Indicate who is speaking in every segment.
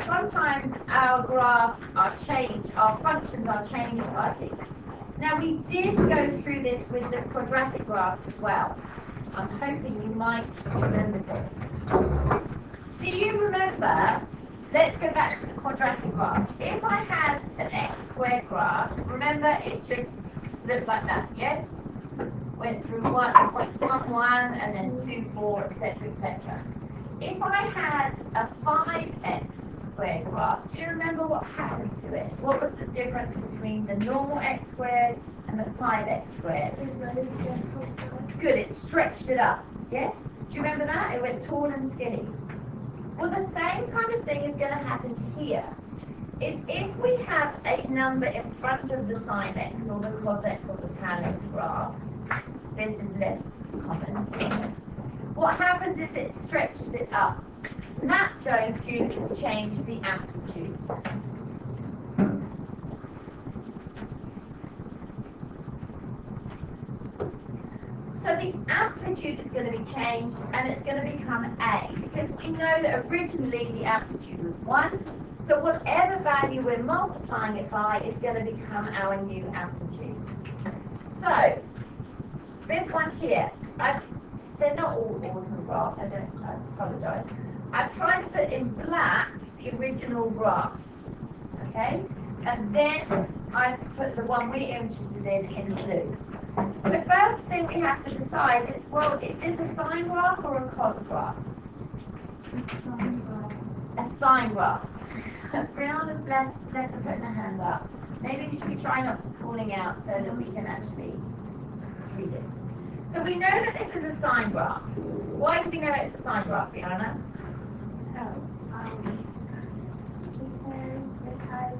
Speaker 1: sometimes our graphs are changed, our functions are changed slightly. Now we did go through this with the quadratic graphs as well. I'm hoping you might remember this. Do you remember, let's go back to the quadratic graph. If I had an x squared graph, remember it just looked like that, yes? Went through points 1, 1, and then 2, 4, etc., etc. If I had a 5x squared graph, do you remember what happened to it? What was the difference between the normal x squared and the 5x squared? Good, it stretched it up, yes? Do you remember that? It went tall and skinny. Well, the same kind of thing is going to happen here. Is if we have a number in front of the sin x or the cos x or the tan x graph, this is less common to this. What happens is it stretches it up. And that's going to change the amplitude. So the amplitude is going to be changed and it's going to become A, because we know that originally the amplitude was 1. So whatever value we're multiplying it by is going to become our new amplitude. So this one here, they're not all awesome graphs, I apologise. I've tried to put in black the original graph, okay? And then I've put the one we're interested in blue. The first thing we have to decide is, well, is this a sine graph or a cos graph? A sine graph. Brianna's bless her putting her hand up. Maybe we should try not falling out so that we can actually read this. So we know that this is a sine graph. Why do we know it's a sine graph, Brianna?
Speaker 2: Because it has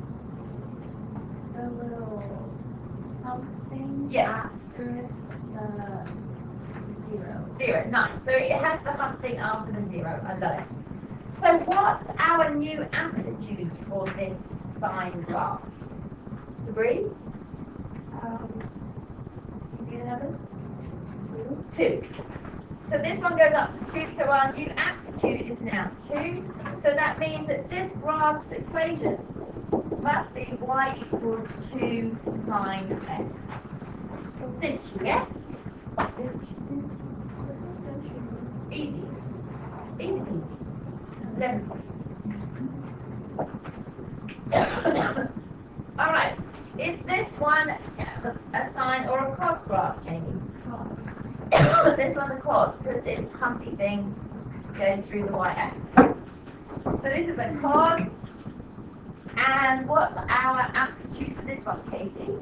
Speaker 2: the little something after the 0.
Speaker 1: 0, nice. So it has the hump thing after the 0. I love it. So what's our new amplitude for this sine graph? Sabrina? You see the numbers? 2. So this one goes up to 2, so our new amplitude is now 2. So that means that this graph's equation must be y equals 2 sine x. Cinch, yes? Easy. Easy peasy. Alright, is this one a sine or a cos graph, Jamie? This one's a cos because its humpy thing goes through the y-axis. So this is a cos. And what's our amplitude for this one, Casey?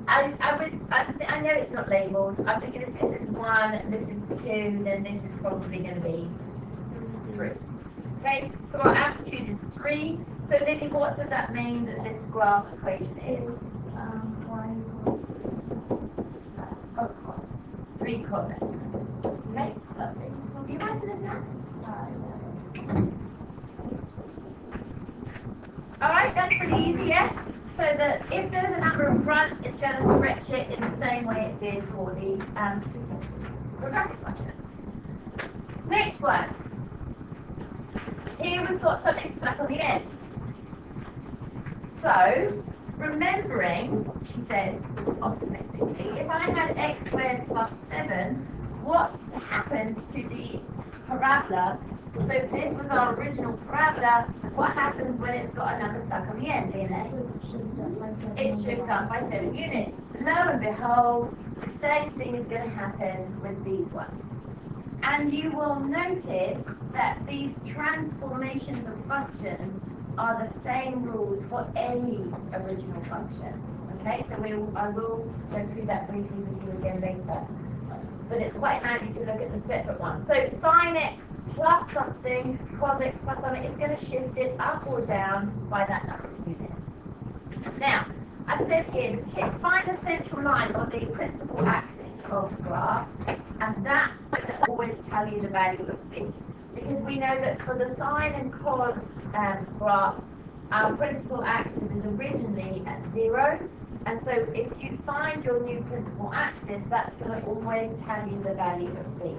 Speaker 1: I know it's not labelled. I'm thinking if this is 1, this is 2, then this is probably going to be 3. Okay, so our amplitude is 3. So Lily, what does that mean that this graph equation is? 3 cos x. Okay, lovely. Do you mind this now? Alright, that's pretty easy, yes? So that if there's a number in front, it's going to stretch it in the same way it did for the quadratic functions. Next one. Here we've got something stuck on the end. So, remembering, she says optimistically, if I had x squared plus 7, what happens to the parabola? So if this was our original parabola, what happens when it's got a number stuck on the end, DNA? It shifts up by 7 units. Lo and behold, the same thing is going to happen with these ones. And you will notice that these transformations of functions are the same rules for any original function. Okay, so I will go through that briefly with you again later. But it's quite handy to look at the separate ones. So sine x plus something, cos x plus something, it's going to shift it up or down by that number of units. Now, I've said here, find the central line on the principal axis of the graph, and that's going to always tell you the value of b. Because we know that for the sine and cos graph, our principal axis is originally at 0, and so if you find your new principal axis, that's going to always tell you the value of b.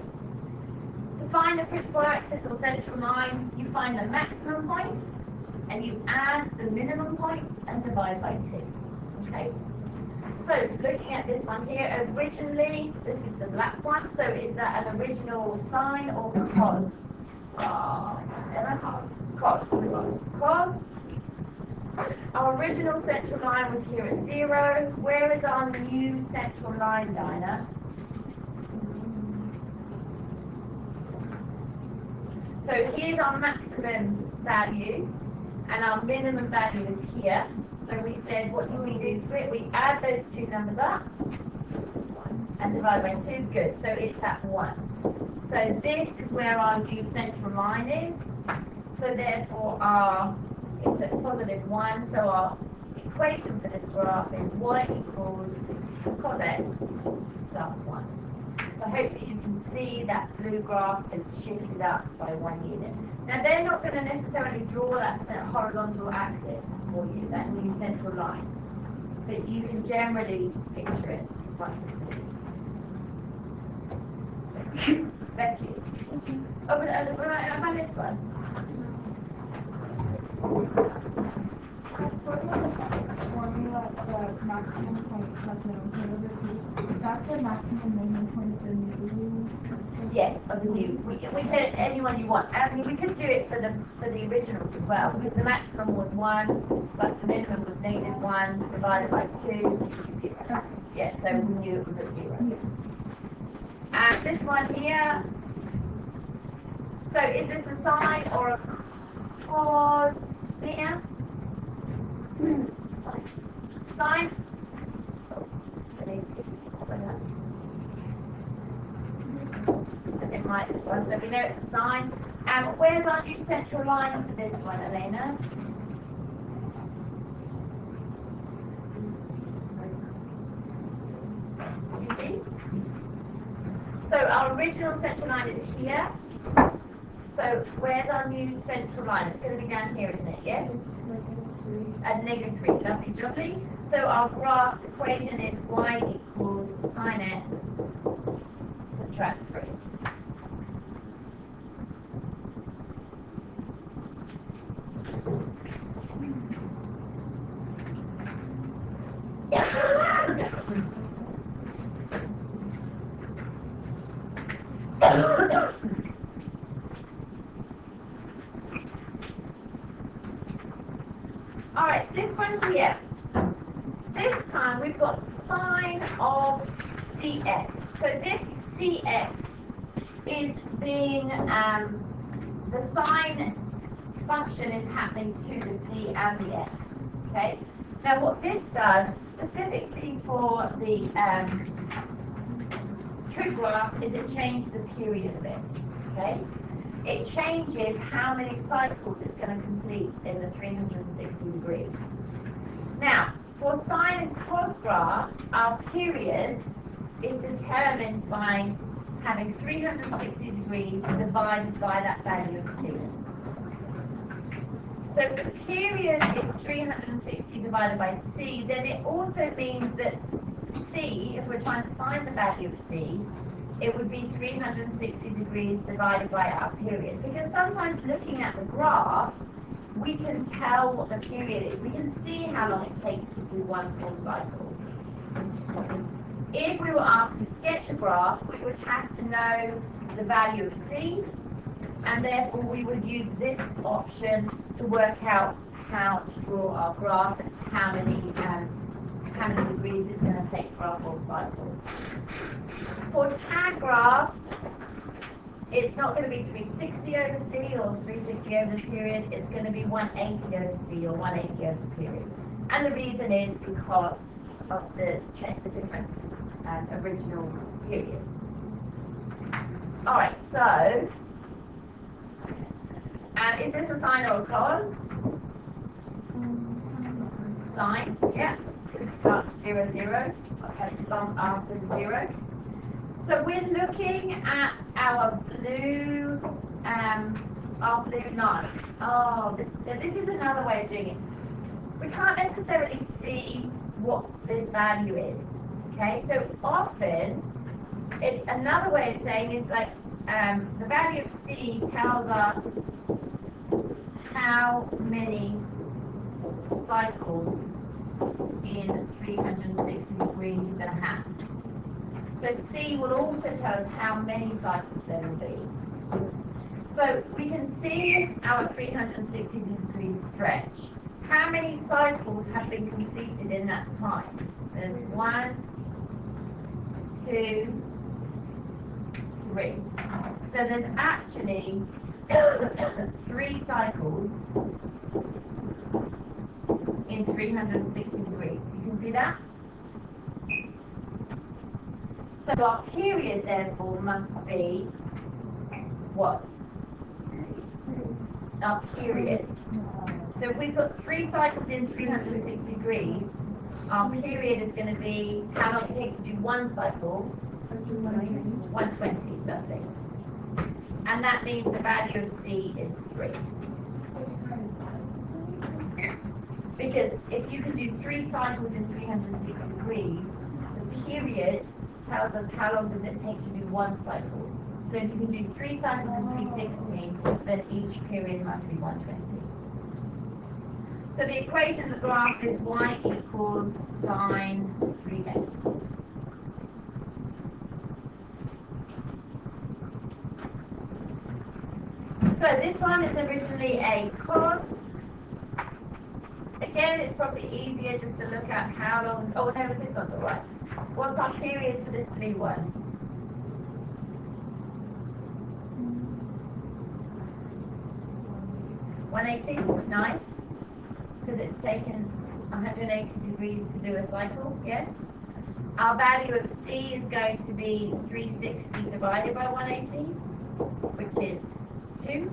Speaker 1: To find the principal axis or central line, you find the maximum points, and you add the minimum points and divide by 2. Okay? So, looking at this one here, originally, this is the black one, so is that an original sine or cos? Cos. Our original central line was here at 0. Where is our new central line, Dinah? So here's our maximum value, and our minimum value is here. So we said, what do we do to it? We add those two numbers up and divide by 2. Good. So it's at 1. So this is where our new central line is. So therefore it's at positive 1. So our equation for this graph is y equals cos x plus 1. So hopefully you can see that blue graph is shifted up by 1 unit. Now they're not going to necessarily draw that horizontal axis for you, that new central line. But you can generally picture it once it's moved. Bless you. Oh, but about this one?
Speaker 2: Formula the maximum point plus minimum point over 2. Is that the maximum minimum point of the new?
Speaker 1: Yes, of the new. We said anyone you want. I mean, we could do it for the originals as well, because the maximum was 1, plus the minimum was negative 1 divided by 2, 0. Yeah, so we knew it was at 0. And this one here. So is this a sine or a cos here? Sine. It might this one, so we know it's a sine. Where's our new central line for this one, Elena? You see? So our original central line is here. So where's our new central line? It's going to be down here, isn't it? Yes? At negative 3. Lovely, lovely. So our graph's equation is y equals sine x subtract 3. Alright, this one here. This time we've got sine of cx. So this cx is being, the sine function is happening to the c and the x. Okay? Now what this does, specifically for the trig graph, is it changes the period of it. Okay? It changes how many cycles it's going to complete in the 360 degrees. Now, for sine and cos graphs, our period is determined by having 360 degrees divided by that value of c. So if the period is 360 divided by c, then it also means that c, if we're trying to find the value of c, it would be 360 degrees divided by our period. Because sometimes looking at the graph, we can tell what the period is. We can see how long it takes to do one full cycle. If we were asked to sketch a graph, we would have to know the value of c, and therefore we would use this option to work out how to draw our graph and how many degrees it's going to take for our full cycle. For tag graphs, it's not going to be 360 over c or 360 over the period, it's going to be 180 over c or 180 over the period. And the reason is because of the different original periods. Alright, so, is this a sine or a cos? Sine, yeah. It starts 0, 0. Okay, bump after the 0. So we're looking at our blue line. Oh, this is another way of doing it. We can't necessarily see what this value is. Okay, so often, another way of saying is like, the value of C tells us how many cycles in 360 degrees you're going to have. So C will also tell us how many cycles there will be. So we can see our 360 degree stretch. How many cycles have been completed in that time? There's 1, 2, 3. So there's actually 3 cycles in 360 degrees. You can see that? So our period, therefore, must be what? Our period. So if we've got 3 cycles in 360 degrees, our period is going to be how long it takes to do 1 cycle. 120, lovely. And that means the value of C is 3. Because if you can do 3 cycles in 360 degrees, the period tells us how long does it take to do 1 cycle. So if you can do 3 cycles in 360, then each period must be 120. So the equation of the graph is y equals sine 3x. So this one is originally a cos. Again, it's probably easier just to look at how long. Oh no, this one's all right. What's our period for this blue one? 180. Nice. Because it's taken 180 degrees to do a cycle. Yes. Our value of C is going to be 360 divided by 180, which is 2.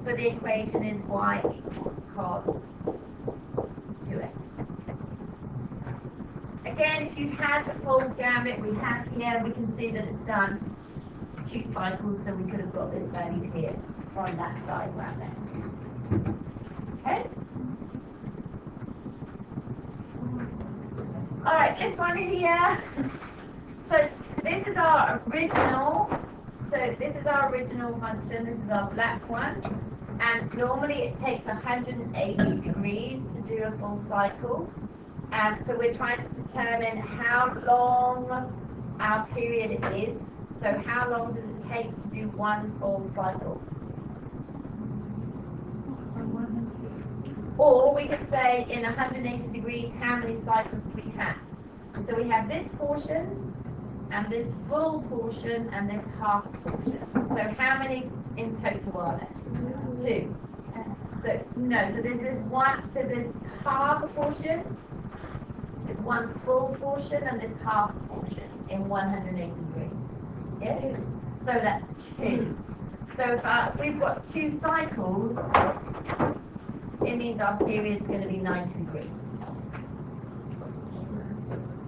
Speaker 1: So the equation is y equals cos 2x. Again, if you had the full gamut we have here, we can see that it's done 2 cycles, so we could have got this value here from that diagram there. Okay? Alright, this one here. So this is our original. So this is our original function. This is our black one. And normally it takes 180 degrees to do a full cycle. And so we're trying to determine how long our period is. So how long does it take to do 1 full cycle? Or we could say in 180 degrees, how many cycles do we have? So we have this portion, and this full portion, and this half portion. So how many in total are there? 2. So no, so there's this one, so this half a portion, this 1 full portion, and this half portion in 180 degrees. Yes? So that's 2. So if we've got 2 cycles, it means our period is going to be 90 degrees.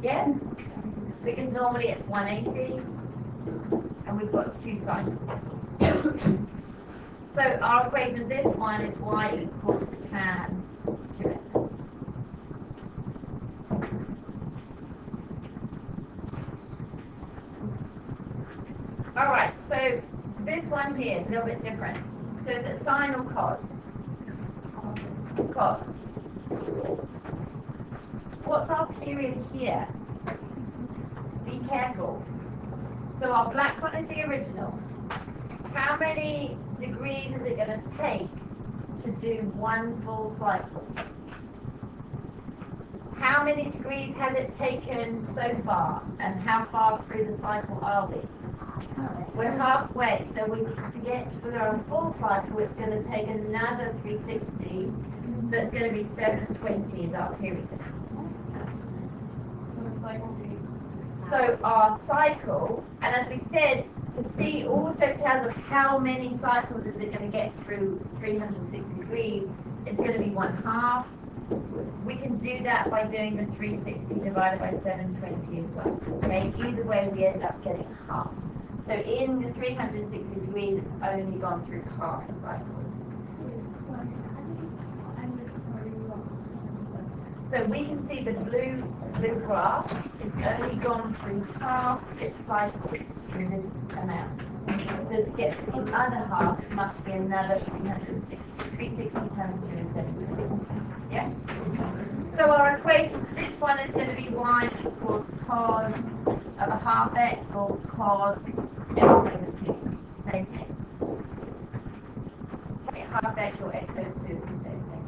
Speaker 1: Yes? Because normally it's 180, and we've got 2 cycles. So our equation of this one is y equals tan 2x. Alright, so this one here is a little bit different. So is it sine or cos? Cos. What's our period here? Be careful. So our black one is the original. How many degrees is it going to take to do 1 full cycle? How many degrees has it taken so far? And how far through the cycle are we? We're halfway. So to get for a full cycle, it's going to take another 360. So it's going to be 720 is our period. So our cycle, and as we said, the C also tells us how many cycles is it going to get through 360 degrees. It's going to be 1/2. We can do that by doing the 360 divided by 720 as well. Okay, either way we end up getting half. So in the 360 degrees, it's only gone through half the cycle. So we can see the blue graph, it's only gone through half its cycle in this amount. So to get the other half, it must be another 360. 360 times 2 is 76. Yeah? So our equation for this one is going to be y equals cos of a half x or cos x over 2. Same thing. Okay, half x or x over 2 is the same thing.